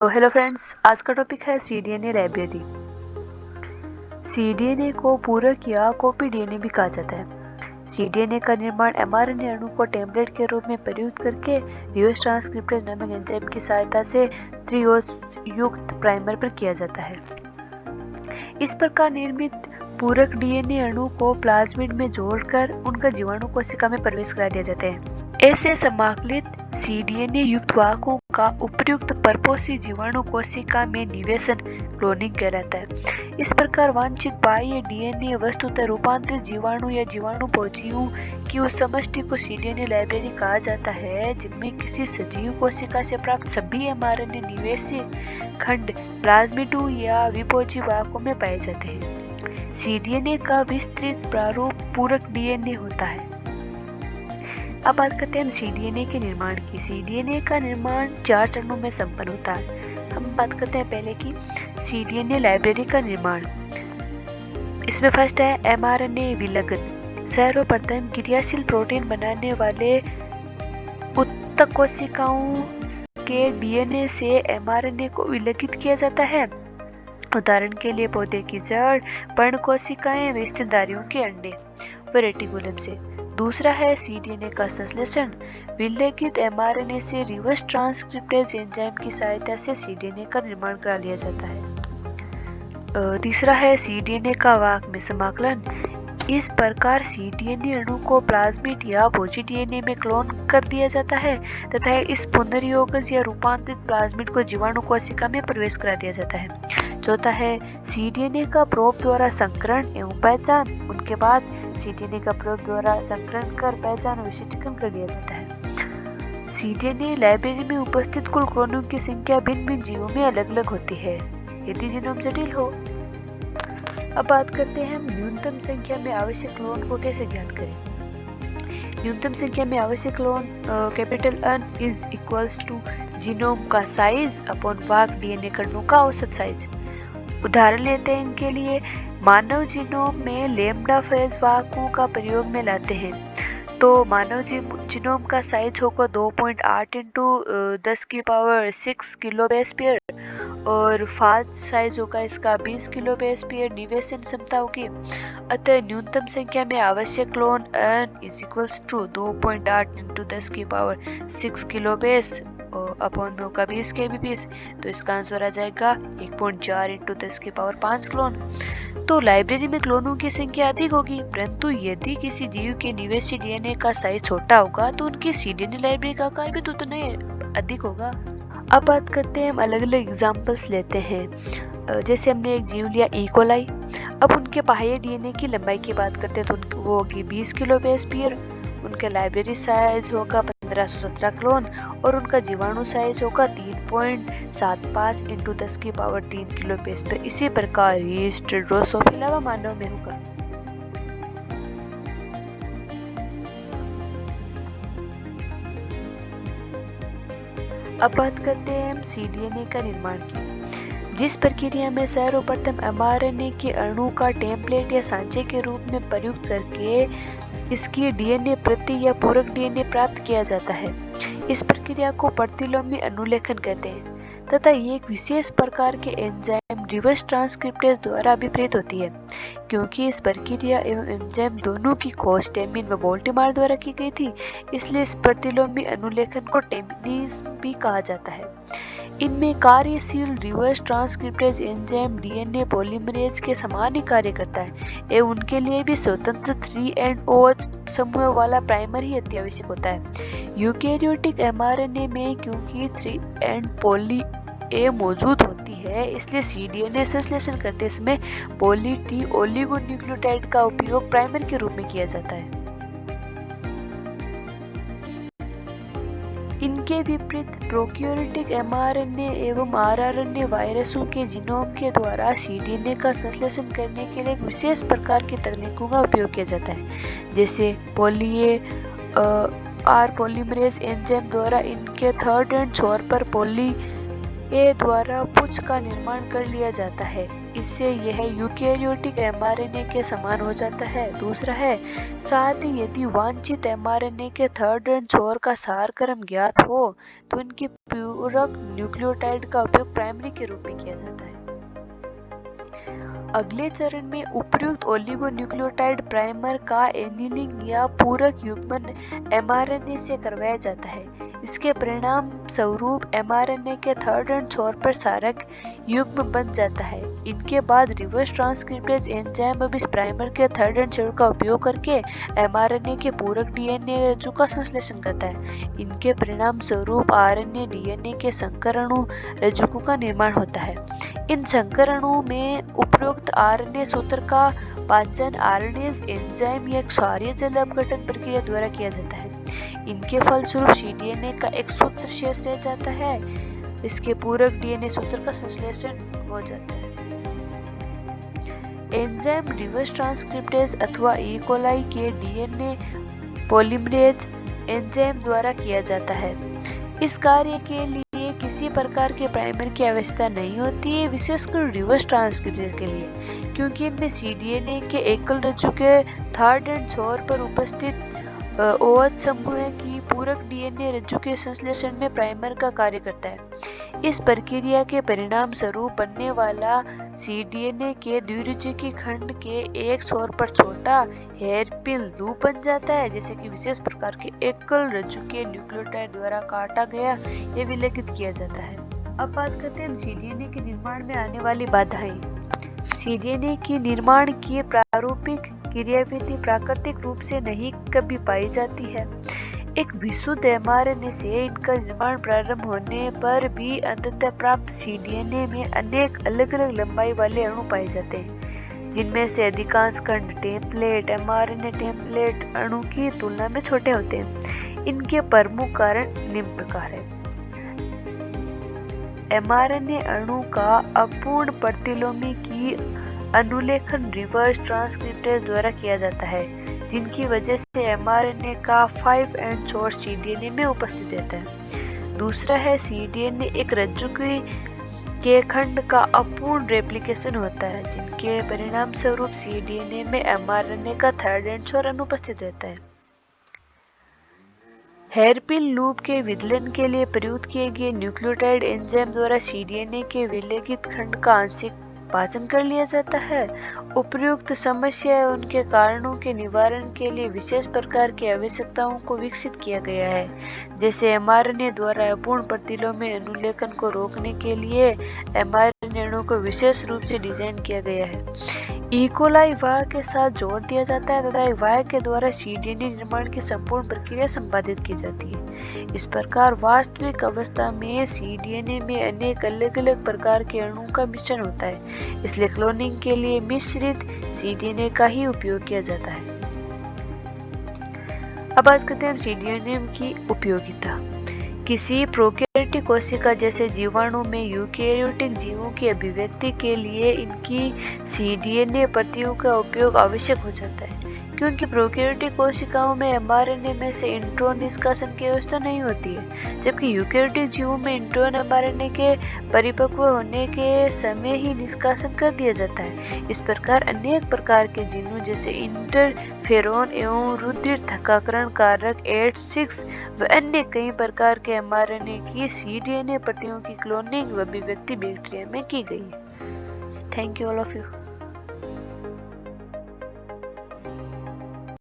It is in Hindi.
तो हेलो फ्रेंड्स, आज का टॉपिक है सीडीएनए लाइब्रेरी। सीडीएनए को पूरक या कॉपी डीएनए भी कहा जाता है। सीडीएनए का निर्माण एमआरएनए अणु को टेम्पलेट के रूप में प्रयुक्त करके रिवर्स ट्रांसक्रिप्टेज नामक एंजाइम की सहायता से त्रियुक्त प्राइमर पर किया जाता है। इस प्रकार निर्मित पूरक डीएनए अणु को प्लाज्मिड में जोड़कर उनका जीवाणु कोशिका में प्रवेश करा दिया जाता है। ऐसे समाकलित सीडीएनए युक्त वाहकों का उपयुक्त परपोषी जीवाणु कोशिका में निवेशन क्लोनिंग कहलाता है। इस प्रकार वांछित बाह्य डीएनए वस्तुतः रूपांतरित जीवाणु या जीवाणु पहुंचियों की उस समष्टि को सीडीएनए लाइब्रेरी कहा जाता है, जिनमें किसी सजीव कोशिका से प्राप्त सभी एमआरएनए निवेशी खंड प्लाज्मिडों या विभोजी वाहकों में पाए जाते हैं। सीडीएनए का विस्तृत प्रारूप पूरक डीएनए होता है। अब बात करते हैं सीडीएनए के निर्माण की। सीडीएनए का निर्माण 4 चरणों में संपन्न होता है। हम बात करते हैं पहले की सीडीएनए लाइब्रेरी का निर्माण। इसमें फर्स्ट है एमआरएनए विलगन। सर्वप्रथम क्रियाशील प्रोटीन बनाने वाले उत्तक कोशिकाओं के डीएनए से एमआरएनए को विलगित किया जाता है। उदाहरण के लिए पौधे की जड़, पर्ण कोशिकाएं व स्तनधारियों के अंडे व रेटिकुलम से। दूसरा है सीडीएनए का संश्लेषण। विलगित एमआरएनए से रिवर्स ट्रांसक्रिप्टेज एंजाइम की सहायता से सीडीएनए का निर्माण करा लिया जाता है। तीसरा है सीडीएनए का वाहक में समाकलन। इस प्रकार सीडीएनए अणु को प्लाज्मिड या भोजी डीएनए में क्लोन कर दिया जाता है तथा इस पुनर्योगज या रूपांतरित प्लाज्मिड को जीवाणु कोशिका में प्रवेश करा दिया जाता है। चौथा है सीडीएनए का प्रोब द्वारा संकरण एवं पहचान। उनके बाद सीडीएनए का प्रोब द्वारा संकरण कर पहचान और विशिष्टीकरण कर दिया जाता है। सीडीएनए लाइब्रेरी में उपस्थित कुल क्लोनों की संख्या भिन्न भिन्न जीवों में अलग अलग होती है, यदि जीनोम जटिल हो। अब बात करते हैं हम न्यूनतम संख्या में आवश्यक क्लोन को कैसे ज्ञात करें। न्यूनतम संख्या में आवश्यक clone capital N is equals to genome का साइज अपॉन वाहक डीएनए कणों का औसत साइज। उदाहरण लेते हैं इनके लिए, मानव जीनोम में लैम्डा फेज वाहकों का प्रयोग में लाते हैं तो मानव जीनोम का साइज होगा 2.8 इंटू 10 की पावर 6 किलो बेस पेयर और फाज साइज होगा इसका 20 किलो बेस पेयर निवेशन क्षमता होगी। अतः न्यूनतम संख्या में आवश्यक clone N is equals to 2.8 into 10 की पावर 6 किलो बेस अपॉन में होगा 20 kbps, तो इसका आंसर आ जाएगा 1.4 इंटू 10 की पावर 5 क्लोन। तो लाइब्रेरी में क्लोनों की संख्या अधिक होगी, परंतु यदि किसी जीव के निवेशी डीएनए का साइज छोटा होगा तो उनकी सीडीएनए लाइब्रेरी का आकार भी तो उतना अधिक होगा। अब बात करते हैं, हम अलग अलग एग्जांपल्स लेते हैं। जैसे हमने एक जीव लिया ई कोलाई। अब उनके बाह्य डीएनए की लंबाई की बात करते हैं तो वो होगी 20 किलो बेस पेयर। उनका लाइब्रेरी साइज होगा 1517 क्लोन और उनका जीवाणु साइज होगा 3.75 इंटू 10 की पावर 3 किलो बेस पर। इसी प्रकार यीस्ट, ड्रोसोफिला व मानव में होगा। अब बात करते हैं हम सीडीएनए का निर्माण की। जिस प्रक्रिया में सर्वप्रथम एमआरएनए के अणु का टेम्पलेट या सांचे के रूप में प्रयुक्त करके इसकी डीएनए प्रति या पूरक डीएनए प्राप्त किया जाता है, इस प्रक्रिया को प्रतिलोमी अनुलेखन कहते हैं तथा ये एक विशेष प्रकार के एंजाइम रिवर्स ट्रांसक्रिप्टेज द्वारा अभिप्रेत होती है। क्योंकि इस प्रक्रिया एवं एंजाइम दोनों की खोज टेमिन व बोल्टिमार द्वारा की गई थी, इसलिए इस प्रतिलोमी अनुलेखन को टेमिनिज्म भी कहा जाता है। इनमें कार्यशील reverse transcriptase enzyme DNA polymerase के समान ही कार्य करता है एवं उनके लिए भी स्वतंत्र 3 समूह वाला प्राइमर ही अत्यावश्यक होता है। यूकैरियोटिक एमआरएनए में क्योंकि 3 पॉली ए मौजूद होती है, इसलिए सीडीएनए संश्लेषण करते समय पॉली टी ओलिगोन्यूक्लियोटाइड का उपयोग प्राइमर के रूप में किया जाता है। इनके विपरीत प्रोकैरियोटिक एमआरएनए एवं आरआरएनए वायरसों के जीनोम के द्वारा सीडीएनए का संश्लेषण करने के लिए एक विशेष प्रकार की तकनीकों का उपयोग किया जाता है, जैसे पॉली आर पॉलीमरेज एंजाइम द्वारा इनके थर्ड एंड छोर पर पॉली ए द्वारा पुंज का निर्माण कर लिया जाता है। इससे यह यूकेरियोटिक एमआरएनए के समान हो जाता है। दूसरा है, साथ ही यदि वांछित एमआरएनए के थर्ड एंड छोर का सार क्रम ज्ञात हो तो इनके पूरक न्यूक्लियोटाइड का उपयोग प्राइमरी के रूप में किया जाता है। अगले चरण में उपर्युक्त ओलिगोन्यूक्लियोटाइड प्राइमर का एनीलिंग या पूरक युग्मन एमआरएनए से करवाया जाता है। इसके परिणाम स्वरूप एमआरएनए के थर्ड एंड छोर पर सारक युग्म बन जाता है। इनके बाद रिवर्स ट्रांसक्रिप्टेज एंजाइम अब इस प्राइमर के थर्ड एंड छोर का उपयोग करके एमआरएनए के पूरक डीएनए रज्जु का संश्लेषण करता है। इनके परिणाम स्वरूप आरएनए डीएनए के संकर अणु रज्जुकों का निर्माण होता है। इन संकर अणुओं में उपरोक्त आरएनए सूत्र का पाचन आरएनएज एंजाइम या क्षारीय जल अपघटन प्रक्रिया द्वारा किया जाता है। इनके फलस्वरूप सीडीएनए का एक सूत्र शेष रह जाता है। इसके पूरक डीएनए सूत्र का संश्लेषण हो जाता है। एंजाइम रिवर्स ट्रांसक्रिप्टेज अथवा ई कोलाई के डीएनए पॉलीमरेज एंजाइम द्वारा किया जाता है। इस कार्य के लिए किसी प्रकार के प्राइमर की आवश्यकता नहीं होती है, विशेषकर रिवर्स ट्रांसक्रिप्टेज के लिए, क्योंकि इनमें सीडीएनए के एकल रज्जु के थर्ड एंड छोर पर उपस्थित OH समूह की पूरक डीएनए रज्जु के संश्लेषण में प्राइमर का कार्य करता है। इस प्रक्रिया के परिणाम स्वरूप बनने वाला सीडीएनए के द्विरुचिकी खंड के एक छोर पर छोटा हेयरपिन लूप बन जाता है, जैसे कि विशेष प्रकार के एकल रज्जु के न्यूक्लियोटाइड द्वारा काटा गया या विलगित किया जाता है। अब बात करते हैं सीडीएनए के निर्माण में आने वाली बाधाएं। सीडीएनए की निर्माण की प्रारूपिक क्रियाविधि प्राकृतिक रूप से नहीं कभी पाई जाती है। एक विशुद्ध एमआरएनए से इनका निर्माण प्रारंभ होने पर भी अंततः प्राप्त सीडीएनए में अनेक अलग अलग लंबाई वाले अणु पाए जाते हैं, जिनमें से अधिकांश खंड टेम्पलेट एमआरएनए टेम्पलेट अणु की तुलना में छोटे होते हैं। इनके प्रमुख कारण निम्न प्रकार है। एमआरएनए अणु का अपूर्ण प्रतिलोमी की अनुलेखन रिवर्स ट्रांसक्रिप्टेज द्वारा किया जाता है, जिनकी वजह से एमआरएनए का 5 एंड छोर सीडीएनए में उपस्थित रहता है। दूसरा है, सीडीएनए एक रज्जु के खंड का अपूर्ण रेप्लिकेशन होता है, जिनके परिणाम स्वरूप सीडीएनए में एमआरएनए का थर्ड एंड छोर अनुपस्थित रहता है। हेयरपिन लूप के विदलन के लिए प्रयुक्त किए गए न्यूक्लियोटाइड एंजाइम द्वारा सीडीएनए के विलगित खंड का आंशिक पाचन कर लिया जाता है। उपर्युक्त समस्या और उनके कारणों के निवारण के लिए विशेष प्रकार की आवश्यकताओं को विकसित किया गया है, जैसे एमआरएनए द्वारा अपूर्ण प्रतिलोमी अनुलेखन को रोकने के लिए एमआरएनए अणु को विशेष रूप से डिजाइन किया गया है। ई कोलाई वाह के साथ जोड़ दिया जाता है तथा वाह के द्वारा सीडीएनए निर्माण की संपूर्ण प्रक्रिया संपादित की जाती है। इस प्रकार वास्तविक अवस्था में सीडीएनए में अनेक अलग अलग प्रकार के अणुओं का मिश्रण होता है, इसलिए क्लोनिंग के लिए मिश्रित सीडीएनए का ही उपयोग किया जाता है। अब बात करते हैं सीडीएनए की उपयोगिता। किसी प्रोकैरियोटिक कोशिका जैसे जीवाणु में यूकेरियोटिक जीवों की अभिव्यक्ति के लिए इनकी सीडीएनए प्रतियों का उपयोग आवश्यक हो जाता है, क्योंकि प्रोकैरियोटिक कोशिकाओं में एमआरएनए में से इंट्रॉन निष्कासन की व्यवस्था नहीं होती है, जबकि यूकेरियोटिक जीवों में इंट्रॉन एमआरएनए के परिपक्व होने के समय ही निष्कासन कर दिया जाता है। इस प्रकार अनेक प्रकार के जीनों जैसे इंटरफेरोन एवं रुधिर थक्काकरण कारक 8-6 व अन्य कई प्रकार के एमआरएनए की सीडीएनए प्रतियों की क्लोनिंग व अभिव्यक्ति बैक्टीरिया में की गई है। Thank you all of you.